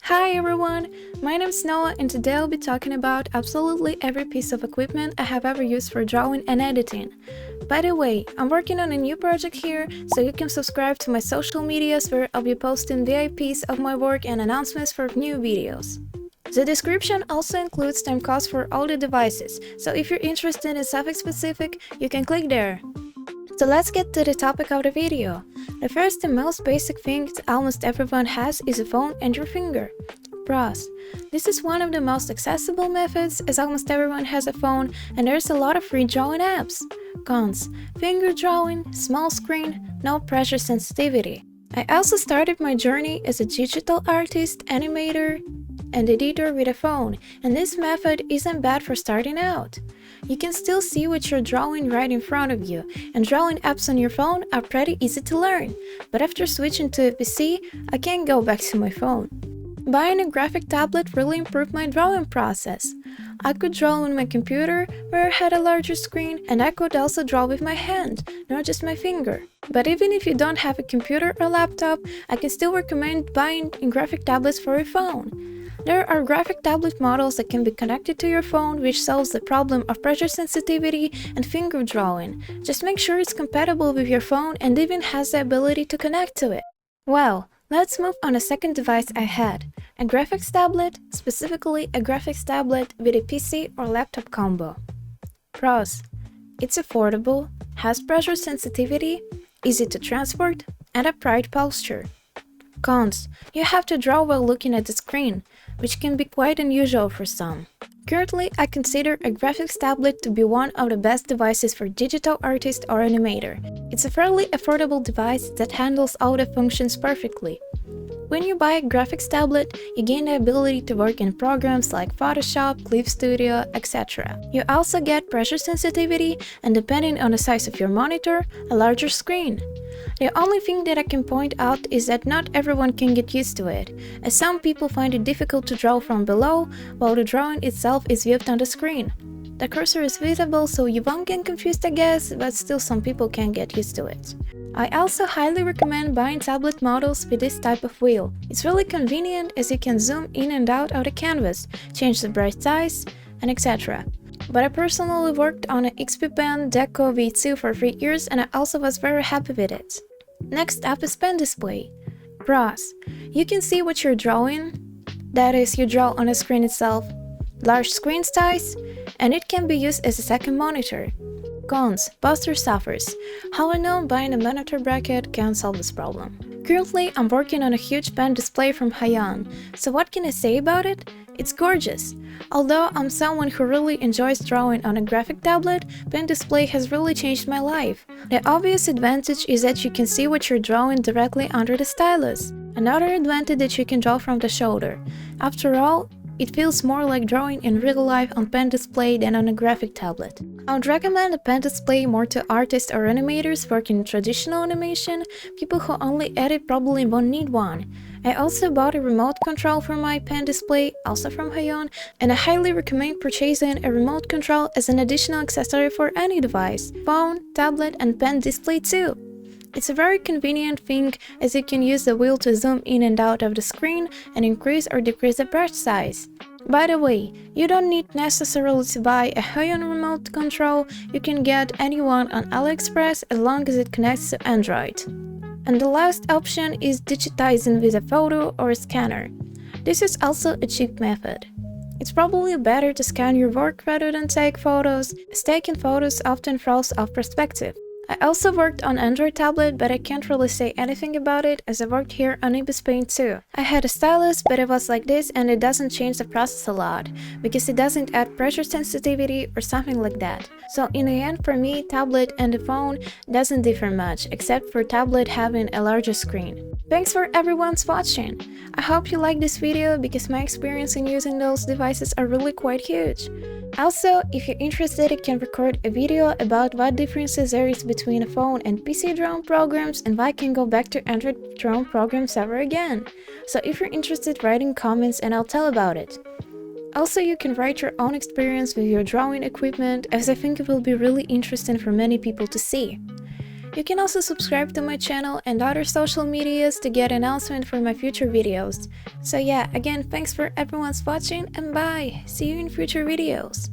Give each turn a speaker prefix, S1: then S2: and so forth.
S1: Hi everyone, my name is Noah and today I'll be talking about absolutely every piece of equipment I have ever used for drawing and editing. By the way, I'm working on a new project here, so you can subscribe to my social medias where I'll be posting VIPs of my work and announcements for new videos. The description also includes timecodes for all the devices, so if you're interested in something specific, you can click there. So let's get to the topic of the video. The first and most basic thing that almost everyone has is a phone and your finger. Pros. This is one of the most accessible methods as almost everyone has a phone and there's a lot of free drawing apps. Cons. Finger drawing, small screen, no pressure sensitivity. I also started my journey as a digital artist, animator, and editor with a phone, and this method isn't bad for starting out. You can still see what you're drawing right in front of you, and drawing apps on your phone are pretty easy to learn, but after switching to a PC, I can't go back to my phone. Buying a graphic tablet really improved my drawing process. I could draw on my computer, where I had a larger screen, and I could also draw with my hand, not just my finger. But even if you don't have a computer or laptop, I can still recommend buying graphic tablets for your phone. There are graphic tablet models that can be connected to your phone, which solves the problem of pressure sensitivity and finger drawing. Just make sure it's compatible with your phone and even has the ability to connect to it. Well, let's move on a second device I had. A graphics tablet, specifically a graphics tablet with a PC or laptop combo. Pros. It's affordable, has pressure sensitivity, easy to transport, and upright posture. Cons. You have to draw while looking at the screen, which can be quite unusual for some. Currently, I consider a graphics tablet to be one of the best devices for digital artist or animator. It's a fairly affordable device that handles all the functions perfectly. When you buy a graphics tablet, you gain the ability to work in programs like Photoshop, Clip Studio, etc. You also get pressure sensitivity and, depending on the size of your monitor, a larger screen. The only thing that I can point out is that not everyone can get used to it, as some people find it difficult to draw from below, while the drawing itself is viewed on the screen. The cursor is visible, so you won't get confused, I guess, but still some people can get used to it. I also highly recommend buying tablet models with this type of wheel. It's really convenient as you can zoom in and out of the canvas, change the brush size, and etc. But I personally worked on an XP Pen Deco V2 for 3 years and I also was very happy with it. Next up is pen display. Pros. You can see what you're drawing, that is, you draw on the screen itself, large screen size, and it can be used as a second monitor. Cons. Posture suffers. However, buying a monitor bracket can solve this problem. Currently, I'm working on a huge pen display from Haiyan, so what can I say about it? It's gorgeous. Although I'm someone who really enjoys drawing on a graphic tablet, pen display has really changed my life. The obvious advantage is that you can see what you're drawing directly under the stylus. Another advantage that you can draw from the shoulder. After all, it feels more like drawing in real life on pen display than on a graphic tablet. I would recommend a pen display more to artists or animators working in traditional animation. People who only edit probably won't need one. I also bought a remote control for my pen display, also from Haiyan, and I highly recommend purchasing a remote control as an additional accessory for any device, phone, tablet, and pen display too. It's a very convenient thing as you can use the wheel to zoom in and out of the screen and increase or decrease the brush size. By the way, you don't need necessarily to buy a Haiyan remote control, you can get any one on AliExpress as long as it connects to Android. And the last option is digitizing with a photo or a scanner. This is also a cheap method. It's probably better to scan your work rather than take photos, as taking photos often throws off perspective. I also worked on Android tablet, but I can't really say anything about it as I worked here on Ibis Paint too. I had a stylus, but it was like this and it doesn't change the process a lot, because it doesn't add pressure sensitivity or something like that. So in the end, for me, tablet and the phone doesn't differ much, except for tablet having a larger screen. Thanks for everyone's watching! I hope you like this video because my experience in using those devices are really quite huge. Also, if you're interested, I can record a video about what differences there is between a phone and PC drawing programs and why I can go back to Android drawing programs ever again. So if you're interested, write in comments and I'll tell about it. Also, you can write your own experience with your drawing equipment, as I think it will be really interesting for many people to see. You can also subscribe to my channel and other social medias to get announcement for my future videos. So yeah, again, thanks for everyone's watching and bye! See you in future videos!